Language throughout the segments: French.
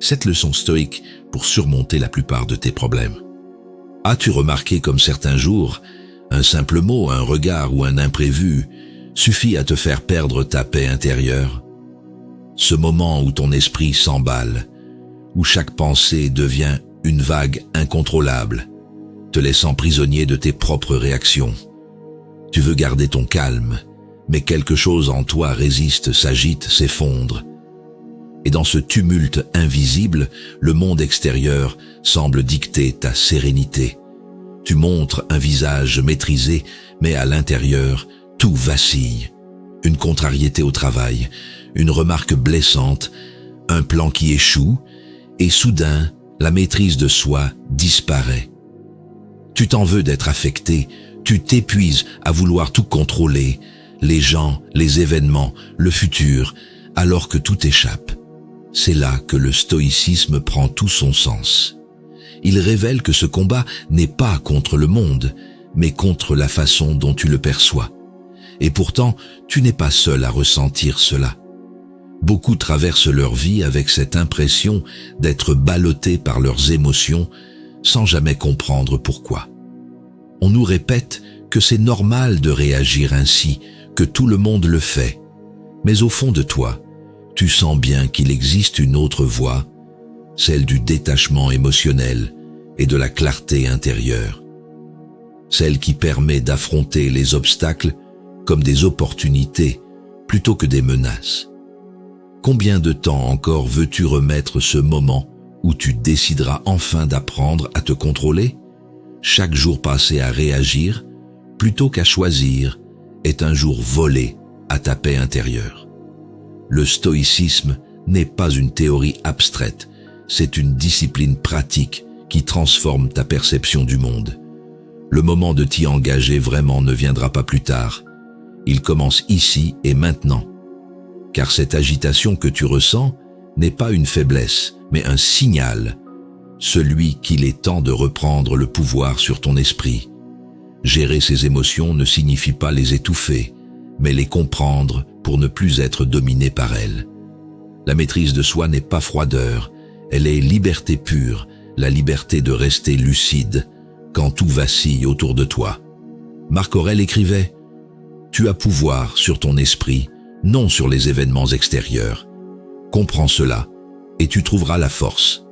Cette leçon stoïque pour surmonter la plupart de tes problèmes. As-tu remarqué comme certains jours, un simple mot, un regard ou un imprévu suffit à te faire perdre ta paix intérieure? Ce moment où ton esprit s'emballe, où chaque pensée devient une vague incontrôlable, te laissant prisonnier de tes propres réactions. Tu veux garder ton calme, mais quelque chose en toi résiste, s'agite, s'effondre. Et dans ce tumulte invisible, le monde extérieur semble dicter ta sérénité. Tu montres un visage maîtrisé, mais à l'intérieur, tout vacille. Une contrariété au travail, une remarque blessante, un plan qui échoue, et soudain, la maîtrise de soi disparaît. Tu t'en veux d'être affecté, tu t'épuises à vouloir tout contrôler, les gens, les événements, le futur, alors que tout échappe. C'est là que le stoïcisme prend tout son sens. Il révèle que ce combat n'est pas contre le monde, mais contre la façon dont tu le perçois. Et pourtant, tu n'es pas seul à ressentir cela. Beaucoup traversent leur vie avec cette impression d'être ballottés par leurs émotions sans jamais comprendre pourquoi. On nous répète que c'est normal de réagir ainsi, que tout le monde le fait. Mais au fond de toi, tu sens bien qu'il existe une autre voie, celle du détachement émotionnel et de la clarté intérieure. Celle qui permet d'affronter les obstacles comme des opportunités plutôt que des menaces. Combien de temps encore veux-tu remettre ce moment où tu décideras enfin d'apprendre à te contrôler? Chaque jour passé à réagir, plutôt qu'à choisir, est un jour volé à ta paix intérieure. Le stoïcisme n'est pas une théorie abstraite, c'est une discipline pratique qui transforme ta perception du monde. Le moment de t'y engager vraiment ne viendra pas plus tard. Il commence ici et maintenant. Car cette agitation que tu ressens n'est pas une faiblesse, mais un signal, celui qu'il est temps de reprendre le pouvoir sur ton esprit. Gérer ses émotions ne signifie pas les étouffer, mais les comprendre pour ne plus être dominé par elles. La maîtrise de soi n'est pas froideur, elle est liberté pure, la liberté de rester lucide quand tout vacille autour de toi. Marc Aurèle écrivait « Tu as pouvoir sur ton esprit, non sur les événements extérieurs. Comprends cela, et tu trouveras la force. »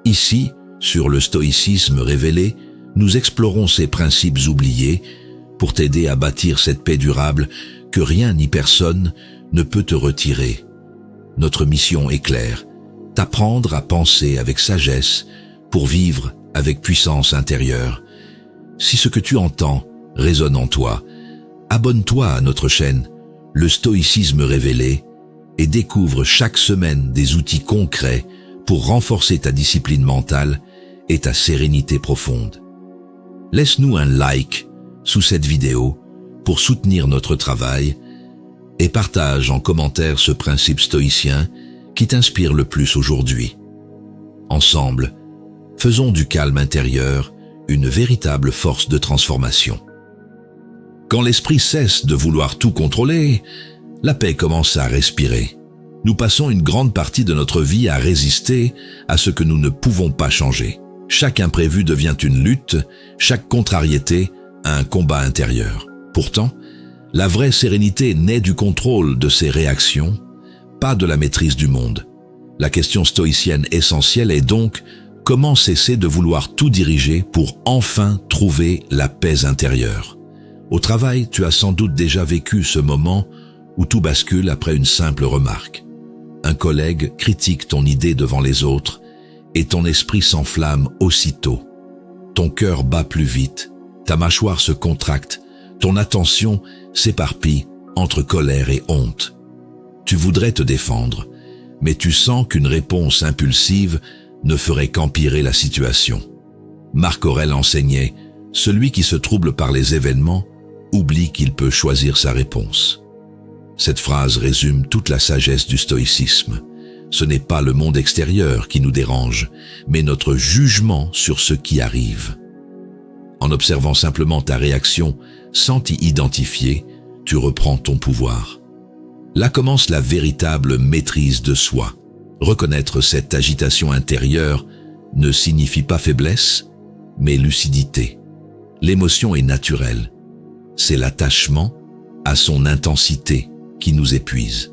Ici, sur le stoïcisme révélé, nous explorons ces principes oubliés pour t'aider à bâtir cette paix durable que rien ni personne ne peut te retirer. Notre mission est claire, t'apprendre à penser avec sagesse pour vivre avec puissance intérieure. Si ce que tu entends résonne en toi, abonne-toi à notre chaîne, le stoïcisme révélé, et découvre chaque semaine des outils concrets pour renforcer ta discipline mentale et ta sérénité profonde. Laisse-nous un like sous cette vidéo pour soutenir notre travail et partage en commentaire ce principe stoïcien qui t'inspire le plus aujourd'hui. Ensemble, faisons du calme intérieur une véritable force de transformation. Quand l'esprit cesse de vouloir tout contrôler, la paix commence à respirer. Nous passons une grande partie de notre vie à résister à ce que nous ne pouvons pas changer. Chaque imprévu devient une lutte, chaque contrariété un combat intérieur. Pourtant, la vraie sérénité naît du contrôle de ses réactions, pas de la maîtrise du monde. La question stoïcienne essentielle est donc comment cesser de vouloir tout diriger pour enfin trouver la paix intérieure. Au travail, tu as sans doute déjà vécu ce moment où tout bascule après une simple remarque. Un collègue critique ton idée devant les autres et ton esprit s'enflamme aussitôt. Ton cœur bat plus vite, ta mâchoire se contracte, ton attention s'éparpille entre colère et honte. Tu voudrais te défendre, mais tu sens qu'une réponse impulsive ne ferait qu'empirer la situation. Marc Aurèle enseignait « Celui qui se trouble par les événements oublie qu'il peut choisir sa réponse ». Cette phrase résume toute la sagesse du stoïcisme. Ce n'est pas le monde extérieur qui nous dérange, mais notre jugement sur ce qui arrive. En observant simplement ta réaction sans t'y identifier, tu reprends ton pouvoir. Là commence la véritable maîtrise de soi. Reconnaître cette agitation intérieure ne signifie pas faiblesse, mais lucidité. L'émotion est naturelle. C'est l'attachement à son intensité qui nous épuise.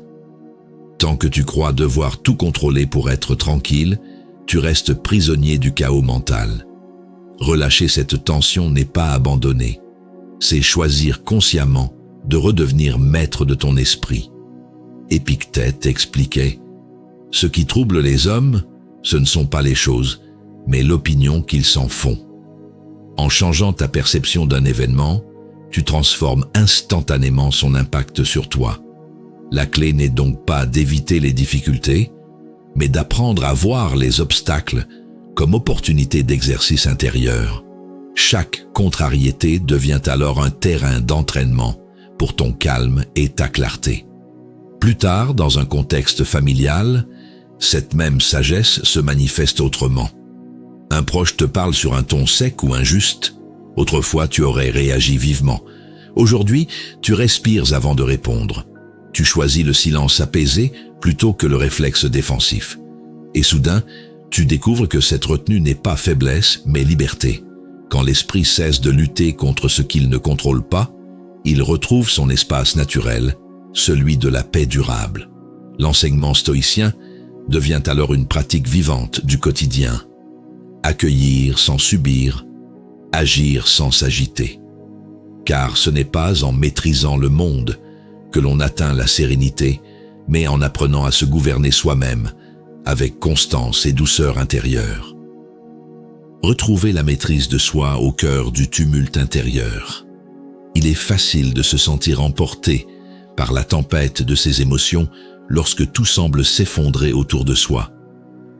Tant que tu crois devoir tout contrôler pour être tranquille, tu restes prisonnier du chaos mental. Relâcher cette tension n'est pas abandonner. C'est choisir consciemment de redevenir maître de ton esprit. Épictète expliquait « Ce qui trouble les hommes, ce ne sont pas les choses, mais l'opinion qu'ils s'en font. » En changeant ta perception d'un événement, tu transformes instantanément son impact sur toi. La clé n'est donc pas d'éviter les difficultés, mais d'apprendre à voir les obstacles comme opportunité d'exercice intérieur. Chaque contrariété devient alors un terrain d'entraînement pour ton calme et ta clarté. Plus tard, dans un contexte familial, cette même sagesse se manifeste autrement. Un proche te parle sur un ton sec ou injuste. Autrefois, tu aurais réagi vivement. Aujourd'hui, tu respires avant de répondre. Tu choisis le silence apaisé plutôt que le réflexe défensif. Et soudain, tu découvres que cette retenue n'est pas faiblesse, mais liberté. Quand l'esprit cesse de lutter contre ce qu'il ne contrôle pas, il retrouve son espace naturel, celui de la paix durable. L'enseignement stoïcien devient alors une pratique vivante du quotidien. Accueillir sans subir, agir sans s'agiter. Car ce n'est pas en maîtrisant le monde que l'on atteint la sérénité, mais en apprenant à se gouverner soi-même avec constance et douceur intérieure. Retrouver la maîtrise de soi au cœur du tumulte intérieur. Il est facile de se sentir emporté par la tempête de ses émotions lorsque tout semble s'effondrer autour de soi.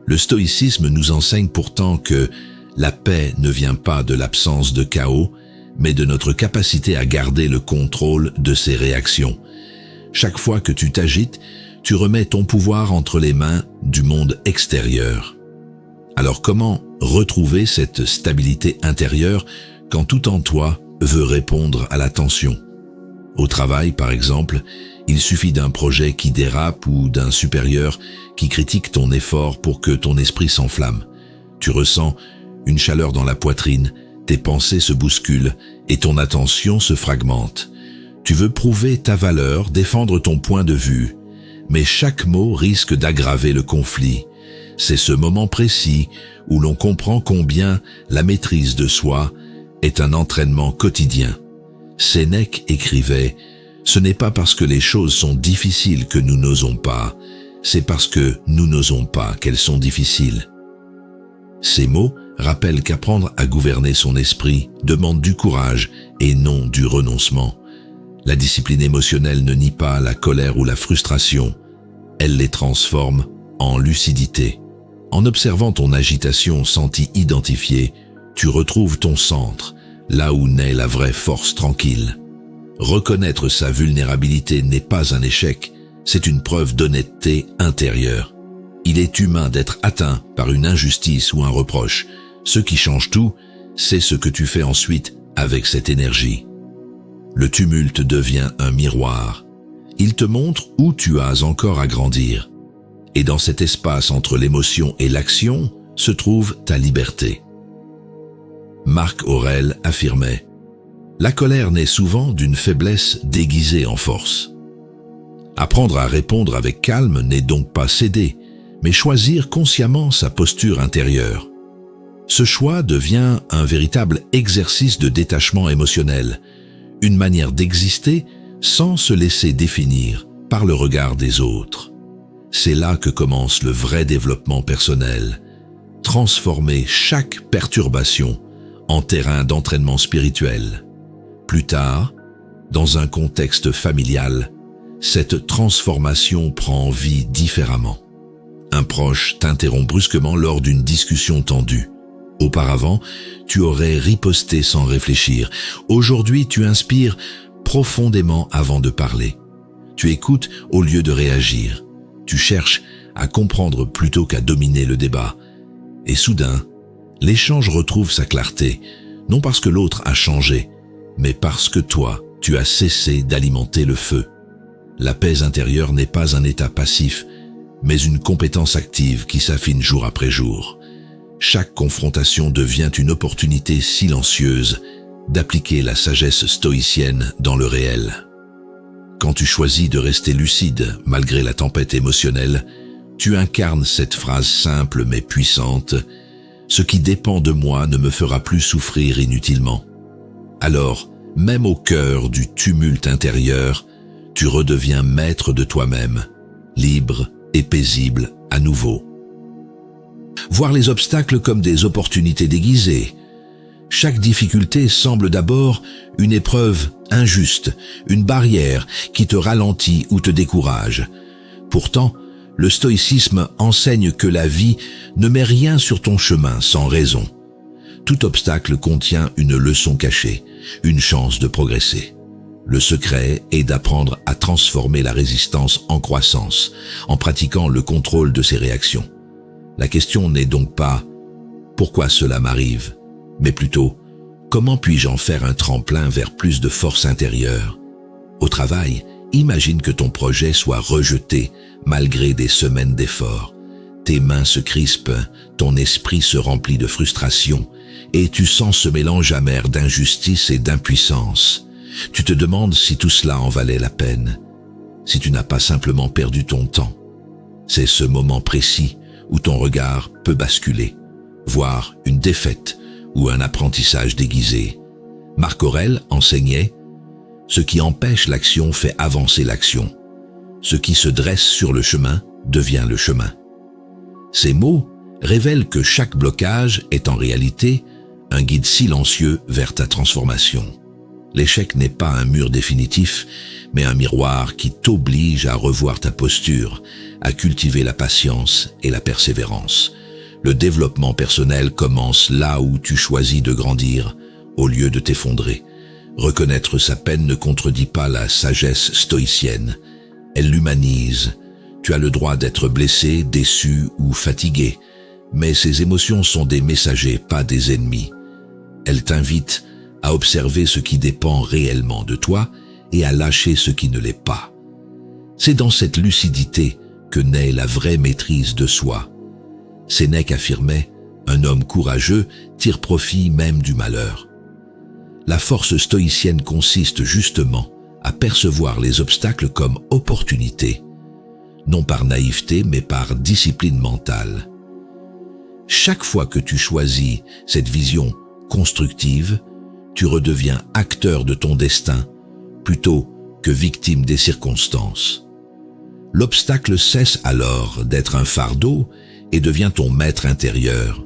Le stoïcisme nous enseigne pourtant que la paix ne vient pas de l'absence de chaos, mais de notre capacité à garder le contrôle de ses réactions. Chaque fois que tu t'agites, tu remets ton pouvoir entre les mains du monde extérieur. Alors comment retrouver cette stabilité intérieure quand tout en toi veut répondre à la tension? Au travail, par exemple, il suffit d'un projet qui dérape ou d'un supérieur qui critique ton effort pour que ton esprit s'enflamme. Tu ressens une chaleur dans la poitrine, tes pensées se bousculent et ton attention se fragmente. Tu veux prouver ta valeur, défendre ton point de vue, mais chaque mot risque d'aggraver le conflit. C'est ce moment précis où l'on comprend combien la maîtrise de soi est un entraînement quotidien. Sénèque écrivait « Ce n'est pas parce que les choses sont difficiles que nous n'osons pas, c'est parce que nous n'osons pas qu'elles sont difficiles. » Ces mots rappellent qu'apprendre à gouverner son esprit demande du courage et non du renoncement. La discipline émotionnelle ne nie pas la colère ou la frustration, elle les transforme en lucidité. En observant ton agitation sentie identifiée, tu retrouves ton centre, là où naît la vraie force tranquille. Reconnaître sa vulnérabilité n'est pas un échec, c'est une preuve d'honnêteté intérieure. Il est humain d'être atteint par une injustice ou un reproche. Ce qui change tout, c'est ce que tu fais ensuite avec cette énergie. Le tumulte devient un miroir. Il te montre où tu as encore à grandir. Et dans cet espace entre l'émotion et l'action se trouve ta liberté. Marc Aurèle affirmait « La colère naît souvent d'une faiblesse déguisée en force. » Apprendre à répondre avec calme n'est donc pas céder, mais choisir consciemment sa posture intérieure. Ce choix devient un véritable exercice de détachement émotionnel, une manière d'exister sans se laisser définir par le regard des autres. C'est là que commence le vrai développement personnel, transformer chaque perturbation en terrain d'entraînement spirituel. Plus tard, dans un contexte familial, cette transformation prend vie différemment. Un proche t'interrompt brusquement lors d'une discussion tendue. Auparavant, tu aurais riposté sans réfléchir. Aujourd'hui, tu inspires profondément avant de parler. Tu écoutes au lieu de réagir. Tu cherches à comprendre plutôt qu'à dominer le débat. Et soudain, l'échange retrouve sa clarté, non parce que l'autre a changé, mais parce que toi, tu as cessé d'alimenter le feu. La paix intérieure n'est pas un état passif, mais une compétence active qui s'affine jour après jour. Chaque confrontation devient une opportunité silencieuse d'appliquer la sagesse stoïcienne dans le réel. Quand tu choisis de rester lucide malgré la tempête émotionnelle, tu incarnes cette phrase simple mais puissante « Ce qui dépend de moi ne me fera plus souffrir inutilement ». Alors, même au cœur du tumulte intérieur, tu redeviens maître de toi-même, libre et paisible à nouveau. Voir les obstacles comme des opportunités déguisées. Chaque difficulté semble d'abord une épreuve injuste, une barrière qui te ralentit ou te décourage. Pourtant, le stoïcisme enseigne que la vie ne met rien sur ton chemin sans raison. Tout obstacle contient une leçon cachée, une chance de progresser. Le secret est d'apprendre à transformer la résistance en croissance, en pratiquant le contrôle de ses réactions. La question n'est donc pas « pourquoi cela m'arrive ?», mais plutôt « comment puis-je en faire un tremplin vers plus de force intérieure ?» Au travail, imagine que ton projet soit rejeté malgré des semaines d'efforts. Tes mains se crispent, ton esprit se remplit de frustration et tu sens ce mélange amer d'injustice et d'impuissance. Tu te demandes si tout cela en valait la peine, si tu n'as pas simplement perdu ton temps. C'est ce moment précis où ton regard peut basculer, voire une défaite ou un apprentissage déguisé. Marc Aurèle enseignait « Ce qui empêche l'action fait avancer l'action. Ce qui se dresse sur le chemin devient le chemin. » Ces mots révèlent que chaque blocage est en réalité un guide silencieux vers ta transformation. L'échec n'est pas un mur définitif, mais un miroir qui t'oblige à revoir ta posture, à cultiver la patience et la persévérance. Le développement personnel commence là où tu choisis de grandir, au lieu de t'effondrer. Reconnaître sa peine ne contredit pas la sagesse stoïcienne. Elle l'humanise. Tu as le droit d'être blessé, déçu ou fatigué, mais ces émotions sont des messagers, pas des ennemis. Elles t'invitent à observer ce qui dépend réellement de toi et à lâcher ce qui ne l'est pas. C'est dans cette lucidité que naît la vraie maîtrise de soi. Sénèque affirmait « Un homme courageux tire profit même du malheur ». La force stoïcienne consiste justement à percevoir les obstacles comme opportunités, non par naïveté mais par discipline mentale. Chaque fois que tu choisis cette vision constructive, tu redeviens acteur de ton destin plutôt que victime des circonstances. L'obstacle cesse alors d'être un fardeau et devient ton maître intérieur.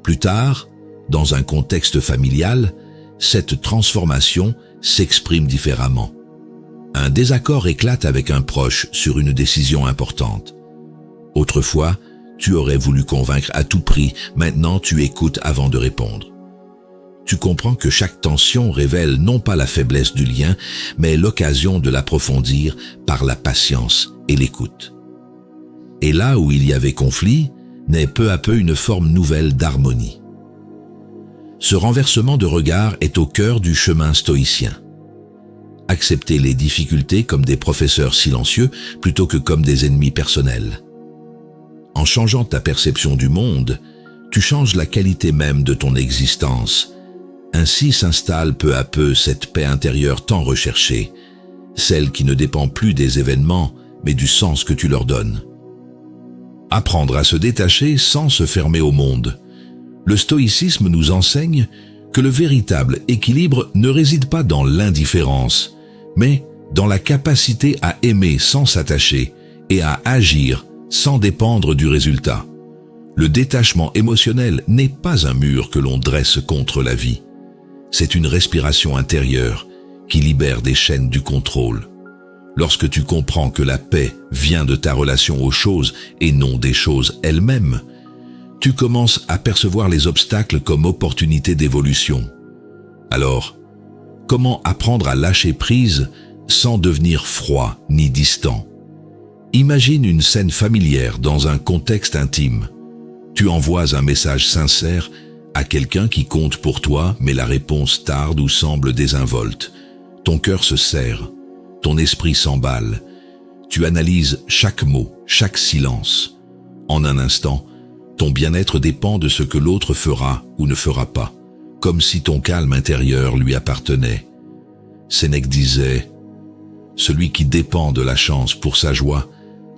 Plus tard, dans un contexte familial, cette transformation s'exprime différemment. Un désaccord éclate avec un proche sur une décision importante. Autrefois, tu aurais voulu convaincre à tout prix, maintenant tu écoutes avant de répondre. Tu comprends que chaque tension révèle non pas la faiblesse du lien, mais l'occasion de l'approfondir par la patience et l'écoute. Et là où il y avait conflit, naît peu à peu une forme nouvelle d'harmonie. Ce renversement de regard est au cœur du chemin stoïcien. Accepter les difficultés comme des professeurs silencieux plutôt que comme des ennemis personnels. En changeant ta perception du monde, tu changes la qualité même de ton existence. Ainsi s'installe peu à peu cette paix intérieure tant recherchée, celle qui ne dépend plus des événements, mais du sens que tu leur donnes. Apprendre à se détacher sans se fermer au monde. Le stoïcisme nous enseigne que le véritable équilibre ne réside pas dans l'indifférence, mais dans la capacité à aimer sans s'attacher et à agir sans dépendre du résultat. Le détachement émotionnel n'est pas un mur que l'on dresse contre la vie. C'est une respiration intérieure qui libère des chaînes du contrôle. Lorsque tu comprends que la paix vient de ta relation aux choses et non des choses elles-mêmes, tu commences à percevoir les obstacles comme opportunités d'évolution. Alors, comment apprendre à lâcher prise sans devenir froid ni distant? Imagine une scène familière dans un contexte intime. Tu envoies un message sincère à quelqu'un qui compte pour toi, mais la réponse tarde ou semble désinvolte. Ton cœur se serre, ton esprit s'emballe. Tu analyses chaque mot, chaque silence. En un instant, ton bien-être dépend de ce que l'autre fera ou ne fera pas, comme si ton calme intérieur lui appartenait. Sénèque disait « Celui qui dépend de la chance pour sa joie,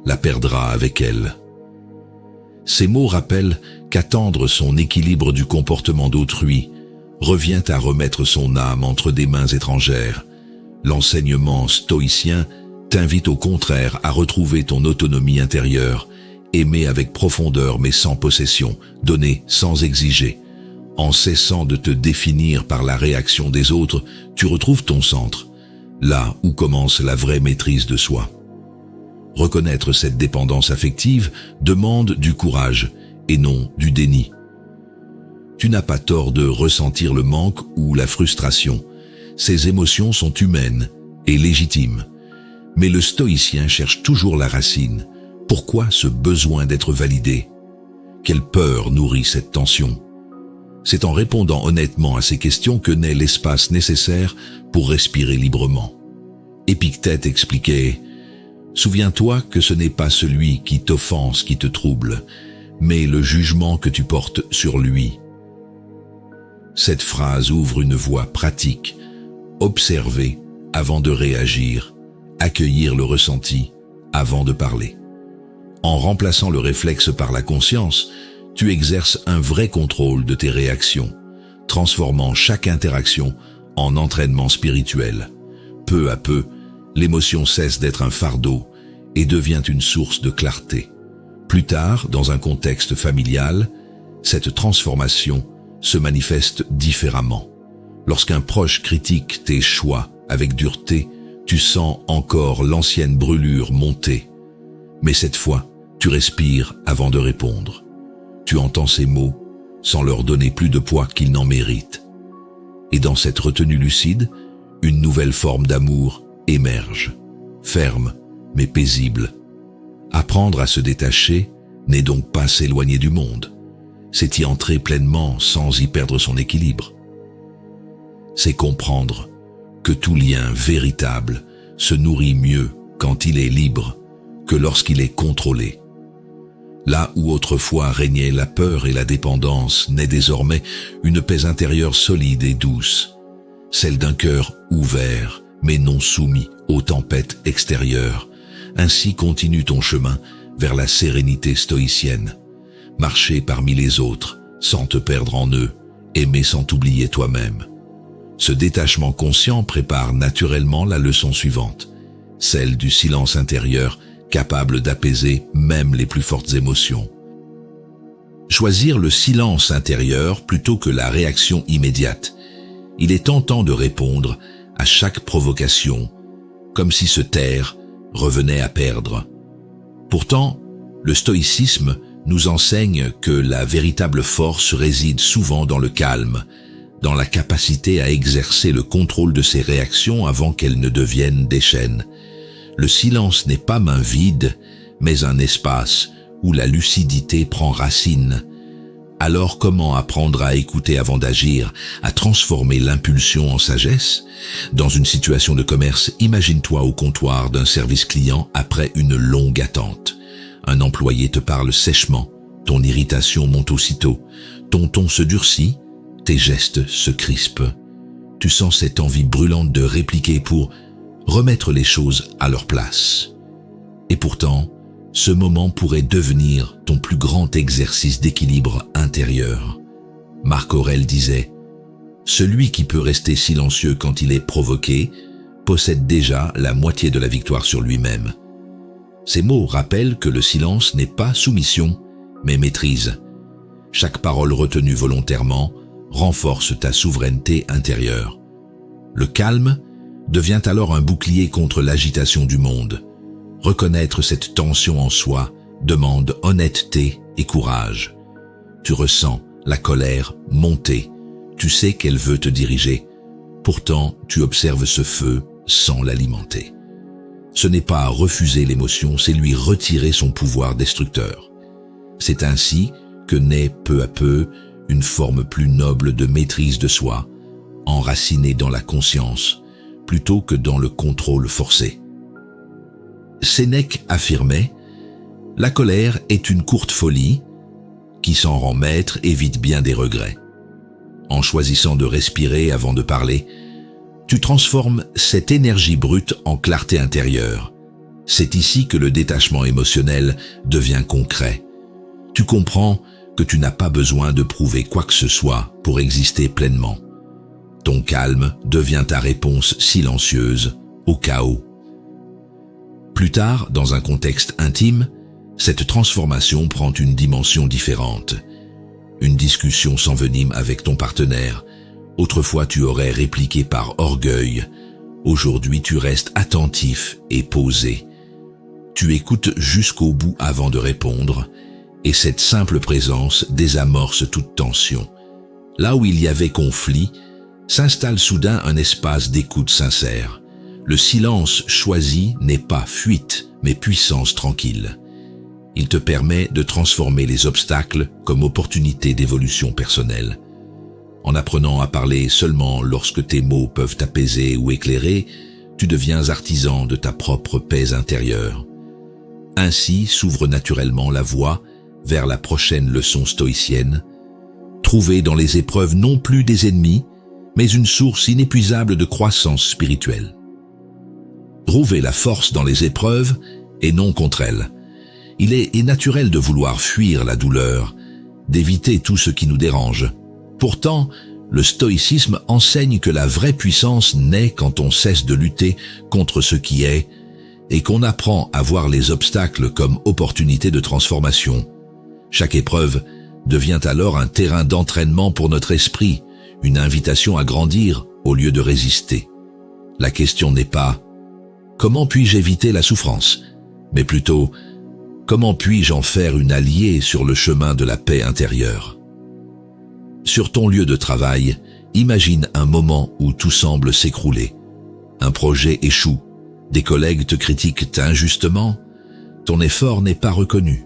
la perdra avec elle. » Ces mots rappellent qu'attendre son équilibre du comportement d'autrui revient à remettre son âme entre des mains étrangères. L'enseignement stoïcien t'invite au contraire à retrouver ton autonomie intérieure, aimer avec profondeur mais sans possession, donner sans exiger. En cessant de te définir par la réaction des autres, tu retrouves ton centre, là où commence la vraie maîtrise de soi. Reconnaître cette dépendance affective demande du courage et non du déni. Tu n'as pas tort de ressentir le manque ou la frustration. Ces émotions sont humaines et légitimes. Mais le stoïcien cherche toujours la racine. Pourquoi ce besoin d'être validé? Quelle peur nourrit cette tension? C'est en répondant honnêtement à ces questions que naît l'espace nécessaire pour respirer librement. Épictète expliquait « Souviens-toi que ce n'est pas celui qui t'offense qui te trouble, mais le jugement que tu portes sur lui. » Cette phrase ouvre une voie pratique. Observer avant de réagir, accueillir le ressenti avant de parler. En remplaçant le réflexe par la conscience, tu exerces un vrai contrôle de tes réactions, transformant chaque interaction en entraînement spirituel. Peu à peu, l'émotion cesse d'être un fardeau et devient une source de clarté. Plus tard, dans un contexte familial, cette transformation se manifeste différemment. Lorsqu'un proche critique tes choix avec dureté, tu sens encore l'ancienne brûlure monter. Mais cette fois, tu respires avant de répondre. Tu entends ces mots sans leur donner plus de poids qu'ils n'en méritent. Et dans cette retenue lucide, une nouvelle forme d'amour émerge, ferme mais paisible. Apprendre à se détacher n'est donc pas s'éloigner du monde, c'est y entrer pleinement sans y perdre son équilibre. C'est comprendre que tout lien véritable se nourrit mieux quand il est libre que lorsqu'il est contrôlé. Là où autrefois régnait la peur et la dépendance, naît désormais une paix intérieure solide et douce, celle d'un cœur ouvert mais non soumis aux tempêtes extérieures. Ainsi continue ton chemin vers la sérénité stoïcienne. Marcher parmi les autres sans te perdre en eux, aimer sans t'oublier toi-même. Ce détachement conscient prépare naturellement la leçon suivante, celle du silence intérieur capable d'apaiser même les plus fortes émotions. Choisir le silence intérieur plutôt que la réaction immédiate. Il est tentant de répondre à chaque provocation, comme si se taire revenait à perdre. Pourtant, le stoïcisme nous enseigne que la véritable force réside souvent dans le calme, dans la capacité à exercer le contrôle de ses réactions avant qu'elles ne deviennent des chaînes. Le silence n'est pas main vide, mais un espace où la lucidité prend racine. Alors comment apprendre à écouter avant d'agir, à transformer l'impulsion en sagesse? Dans une situation de commerce, imagine-toi au comptoir d'un service client après une longue attente. Un employé te parle sèchement, ton irritation monte aussitôt, ton ton se durcit, tes gestes se crispent. Tu sens cette envie brûlante de répliquer pour remettre les choses à leur place. Et pourtant, ce moment pourrait devenir ton plus grand exercice d'équilibre intérieur. Marc Aurèle disait « Celui qui peut rester silencieux quand il est provoqué possède déjà la moitié de la victoire sur lui-même. » Ces mots rappellent que le silence n'est pas soumission, mais maîtrise. Chaque parole retenue volontairement renforce ta souveraineté intérieure. Le calme devient alors un bouclier contre l'agitation du monde. Reconnaître cette tension en soi demande honnêteté et courage. Tu ressens la colère monter, tu sais qu'elle veut te diriger. Pourtant, tu observes ce feu sans l'alimenter. Ce n'est pas refuser l'émotion, c'est lui retirer son pouvoir destructeur. C'est ainsi que naît peu à peu une forme plus noble de maîtrise de soi, enracinée dans la conscience, plutôt que dans le contrôle forcé. Sénèque affirmait « La colère est une courte folie, qui s'en rend maître évite bien des regrets. En choisissant de respirer avant de parler, tu transformes cette énergie brute en clarté intérieure. C'est ici que le détachement émotionnel devient concret. Tu comprends que tu n'as pas besoin de prouver quoi que ce soit pour exister pleinement. Ton calme devient ta réponse silencieuse au chaos. Plus tard, dans un contexte intime, cette transformation prend une dimension différente. Une discussion s'envenime avec ton partenaire. Autrefois, tu aurais répliqué par orgueil. Aujourd'hui, tu restes attentif et posé. Tu écoutes jusqu'au bout avant de répondre, et cette simple présence désamorce toute tension. Là où il y avait conflit, s'installe soudain un espace d'écoute sincère. Le silence choisi n'est pas fuite, mais puissance tranquille. Il te permet de transformer les obstacles comme opportunités d'évolution personnelle. En apprenant à parler seulement lorsque tes mots peuvent t'apaiser ou éclairer, tu deviens artisan de ta propre paix intérieure. Ainsi s'ouvre naturellement la voie vers la prochaine leçon stoïcienne. Trouver dans les épreuves non plus des ennemis, mais une source inépuisable de croissance spirituelle. Trouver la force dans les épreuves et non contre elles. Il est naturel de vouloir fuir la douleur, d'éviter tout ce qui nous dérange. Pourtant, le stoïcisme enseigne que la vraie puissance naît quand on cesse de lutter contre ce qui est et qu'on apprend à voir les obstacles comme opportunités de transformation. Chaque épreuve devient alors un terrain d'entraînement pour notre esprit, une invitation à grandir au lieu de résister. La question n'est pas « Comment puis-je éviter la souffrance ?», mais plutôt « Comment puis-je en faire une alliée sur le chemin de la paix intérieure ?» Sur ton lieu de travail, imagine un moment où tout semble s'écrouler. Un projet échoue, des collègues te critiquent injustement, ton effort n'est pas reconnu.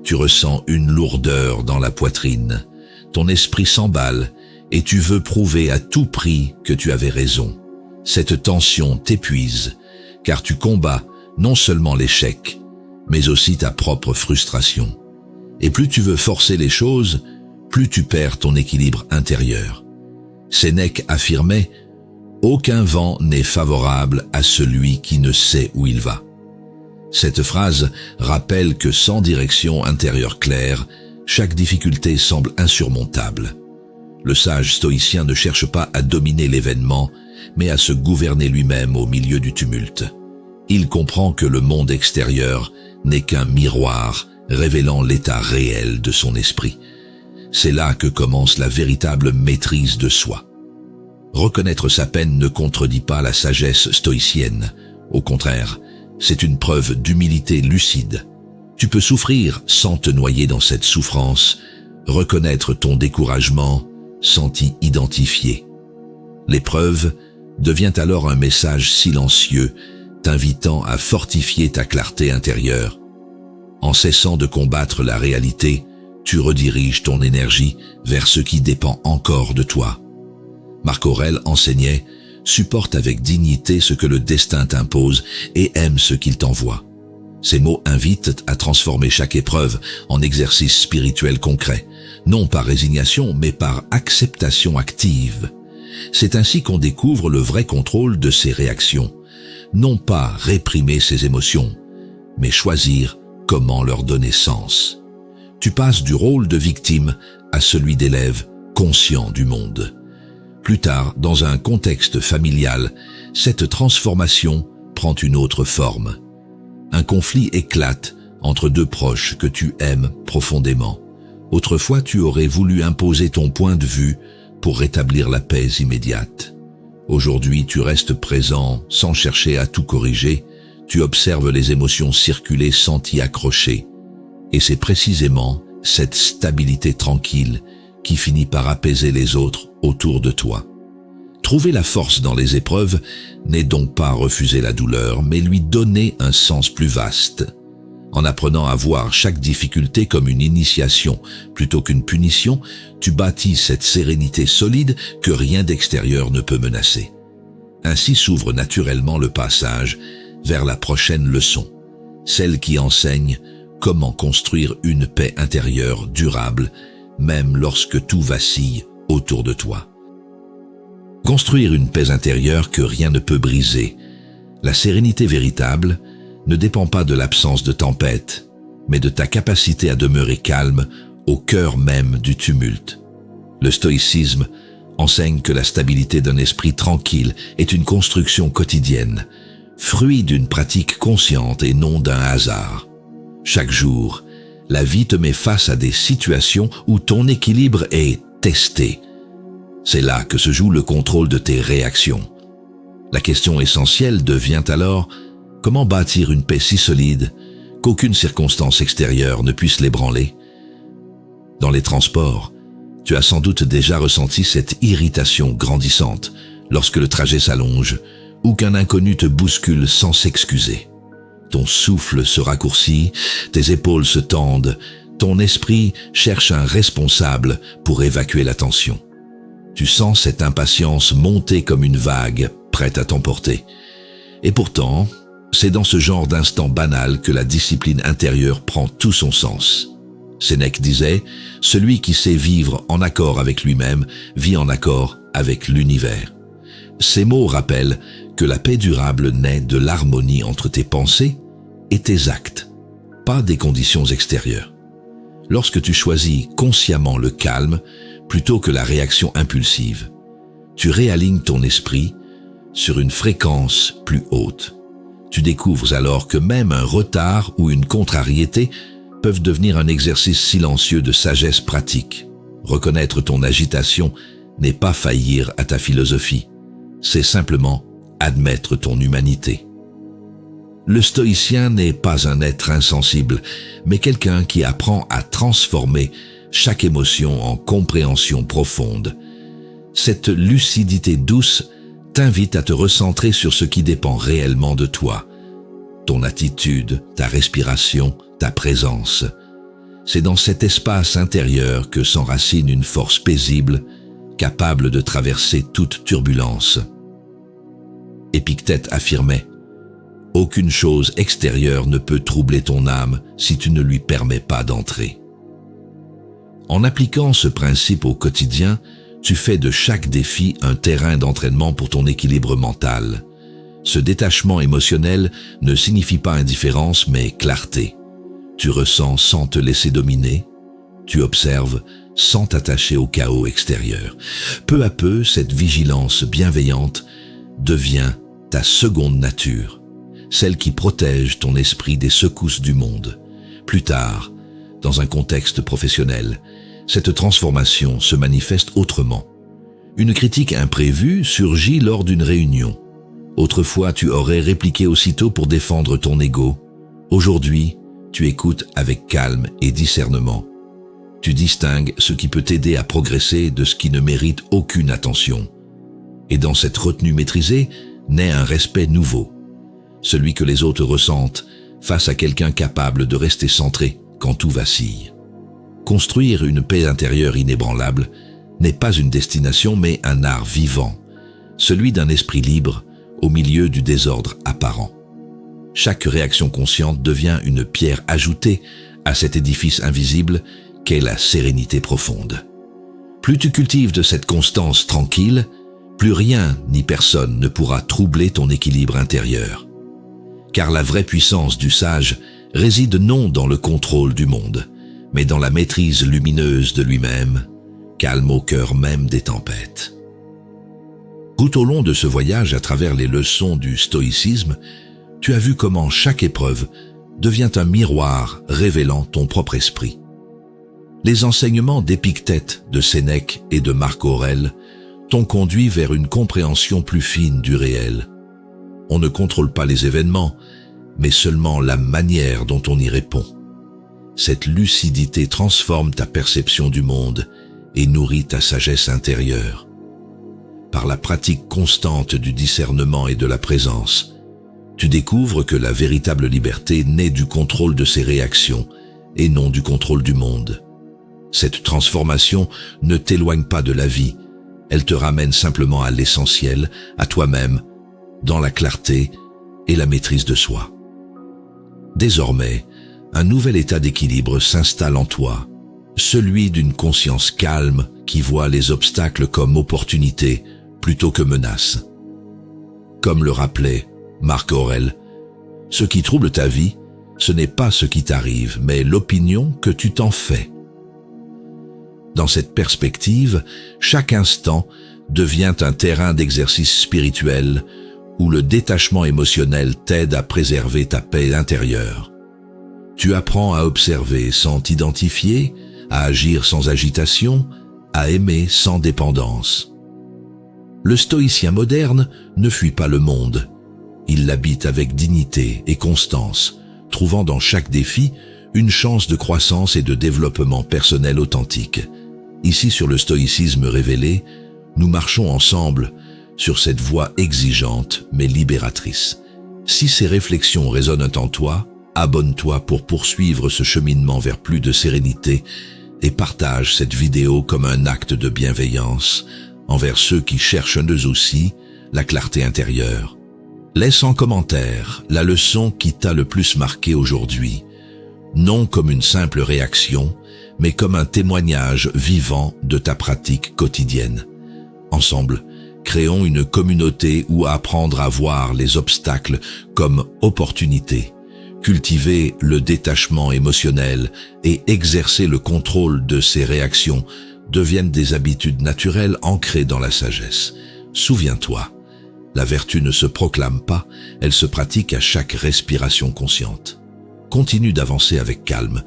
Tu ressens une lourdeur dans la poitrine, ton esprit s'emballe et tu veux prouver à tout prix que tu avais raison. Cette tension t'épuise, car tu combats non seulement l'échec, mais aussi ta propre frustration. Et plus tu veux forcer les choses, plus tu perds ton équilibre intérieur. Sénèque affirmait « Aucun vent n'est favorable à celui qui ne sait où il va ». Cette phrase rappelle que sans direction intérieure claire, chaque difficulté semble insurmontable. Le sage stoïcien ne cherche pas à dominer l'événement, mais à se gouverner lui-même au milieu du tumulte. Il comprend que le monde extérieur n'est qu'un miroir révélant l'état réel de son esprit. C'est là que commence la véritable maîtrise de soi. Reconnaître sa peine ne contredit pas la sagesse stoïcienne. Au contraire, c'est une preuve d'humilité lucide. Tu peux souffrir sans te noyer dans cette souffrance, reconnaître ton découragement sans t'y identifier. L'épreuve devient alors un message silencieux, t'invitant à fortifier ta clarté intérieure. En cessant de combattre la réalité, tu rediriges ton énergie vers ce qui dépend encore de toi. Marc Aurèle enseignait « Supporte avec dignité ce que le destin t'impose et aime ce qu'il t'envoie ». Ces mots invitent à transformer chaque épreuve en exercice spirituel concret, non par résignation mais par acceptation active. C'est ainsi qu'on découvre le vrai contrôle de ses réactions. Non pas réprimer ses émotions, mais choisir comment leur donner sens. Tu passes du rôle de victime à celui d'élève conscient du monde. Plus tard, dans un contexte familial, cette transformation prend une autre forme. Un conflit éclate entre deux proches que tu aimes profondément. Autrefois, tu aurais voulu imposer ton point de vue pour rétablir la paix immédiate. Aujourd'hui, tu restes présent sans chercher à tout corriger. Tu observes les émotions circuler sans t'y accrocher. Et c'est précisément cette stabilité tranquille qui finit par apaiser les autres autour de toi. Trouver la force dans les épreuves n'est donc pas refuser la douleur, mais lui donner un sens plus vaste. En apprenant à voir chaque difficulté comme une initiation plutôt qu'une punition, tu bâtis cette sérénité solide que rien d'extérieur ne peut menacer. Ainsi s'ouvre naturellement le passage vers la prochaine leçon. celle qui enseigne comment construire une paix intérieure durable, même lorsque tout vacille autour de toi. Construire une paix intérieure que rien ne peut briser. La sérénité véritable ne dépend pas de l'absence de tempête, mais de ta capacité à demeurer calme au cœur même du tumulte. Le stoïcisme enseigne que la stabilité d'un esprit tranquille est une construction quotidienne, fruit d'une pratique consciente et non d'un hasard. Chaque jour, la vie te met face à des situations où ton équilibre est testé. C'est là que se joue le contrôle de tes réactions. La question essentielle devient alors: comment bâtir une paix si solide qu'aucune circonstance extérieure ne puisse l'ébranler? Dans les transports, tu as sans doute déjà ressenti cette irritation grandissante lorsque le trajet s'allonge ou qu'un inconnu te bouscule sans s'excuser. Ton souffle se raccourcit, tes épaules se tendent, ton esprit cherche un responsable pour évacuer la tension. Tu sens cette impatience monter comme une vague, prête à t'emporter. Et pourtant, c'est dans ce genre d'instant banal que la discipline intérieure prend tout son sens. Sénèque disait « Celui qui sait vivre en accord avec lui-même vit en accord avec l'univers ». Ces mots rappellent que la paix durable naît de l'harmonie entre tes pensées et tes actes, pas des conditions extérieures. Lorsque tu choisis consciemment le calme plutôt que la réaction impulsive, tu réalignes ton esprit sur une fréquence plus haute. Tu découvres alors que même un retard ou une contrariété peuvent devenir un exercice silencieux de sagesse pratique. Reconnaître ton agitation n'est pas faillir à ta philosophie, c'est simplement admettre ton humanité. Le stoïcien n'est pas un être insensible, mais quelqu'un qui apprend à transformer chaque émotion en compréhension profonde. Cette lucidité douce t'invite à te recentrer sur ce qui dépend réellement de toi. Ton attitude, ta respiration, ta présence. C'est dans cet espace intérieur que s'enracine une force paisible, capable de traverser toute turbulence. Épictète affirmait « Aucune chose extérieure ne peut troubler ton âme si tu ne lui permets pas d'entrer ». En appliquant ce principe au quotidien, tu fais de chaque défi un terrain d'entraînement pour ton équilibre mental. Ce détachement émotionnel ne signifie pas indifférence, mais clarté. Tu ressens sans te laisser dominer, tu observes sans t'attacher au chaos extérieur. Peu à peu, cette vigilance bienveillante devient ta seconde nature, celle qui protège ton esprit des secousses du monde. Plus tard, dans un contexte professionnel, cette transformation se manifeste autrement. Une critique imprévue surgit lors d'une réunion. Autrefois, tu aurais répliqué aussitôt pour défendre ton ego. Aujourd'hui, tu écoutes avec calme et discernement. Tu distingues ce qui peut t'aider à progresser de ce qui ne mérite aucune attention. Et dans cette retenue maîtrisée, naît un respect nouveau. Celui que les autres ressentent face à quelqu'un capable de rester centré quand tout vacille. Construire une paix intérieure inébranlable n'est pas une destination mais un art vivant, celui d'un esprit libre au milieu du désordre apparent. Chaque réaction consciente devient une pierre ajoutée à cet édifice invisible qu'est la sérénité profonde. Plus tu cultives de cette constance tranquille, plus rien ni personne ne pourra troubler ton équilibre intérieur. Car la vraie puissance du sage réside non dans le contrôle du monde, mais dans la maîtrise lumineuse de lui-même, calme au cœur même des tempêtes. Tout au long de ce voyage à travers les leçons du stoïcisme, tu as vu comment chaque épreuve devient un miroir révélant ton propre esprit. Les enseignements d'Épictète, de Sénèque et de Marc Aurèle t'ont conduit vers une compréhension plus fine du réel. On ne contrôle pas les événements, mais seulement la manière dont on y répond. Cette lucidité transforme ta perception du monde et nourrit ta sagesse intérieure. Par la pratique constante du discernement et de la présence, tu découvres que la véritable liberté naît du contrôle de ses réactions et non du contrôle du monde. Cette transformation ne t'éloigne pas de la vie, elle te ramène simplement à l'essentiel, à toi-même, dans la clarté et la maîtrise de soi. Désormais, un nouvel état d'équilibre s'installe en toi, celui d'une conscience calme qui voit les obstacles comme opportunités plutôt que menaces. Comme le rappelait Marc Aurèle, « Ce qui trouble ta vie, ce n'est pas ce qui t'arrive, mais l'opinion que tu t'en fais. » Dans cette perspective, chaque instant devient un terrain d'exercice spirituel où le détachement émotionnel t'aide à préserver ta paix intérieure. Tu apprends à observer sans t'identifier, à agir sans agitation, à aimer sans dépendance. Le stoïcien moderne ne fuit pas le monde. Il l'habite avec dignité et constance, trouvant dans chaque défi une chance de croissance et de développement personnel authentique. Ici, sur le stoïcisme révélé, nous marchons ensemble sur cette voie exigeante mais libératrice. Si ces réflexions résonnent en toi, abonne-toi pour poursuivre ce cheminement vers plus de sérénité et partage cette vidéo comme un acte de bienveillance envers ceux qui cherchent eux aussi la clarté intérieure. Laisse en commentaire la leçon qui t'a le plus marqué aujourd'hui, non comme une simple réaction, mais comme un témoignage vivant de ta pratique quotidienne. Ensemble, créons une communauté où apprendre à voir les obstacles comme opportunités, cultiver le détachement émotionnel et exercer le contrôle de ses réactions deviennent des habitudes naturelles ancrées dans la sagesse. Souviens-toi, la vertu ne se proclame pas, elle se pratique à chaque respiration consciente. Continue d'avancer avec calme,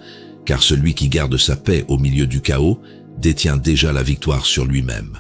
car celui qui garde sa paix au milieu du chaos détient déjà la victoire sur lui-même.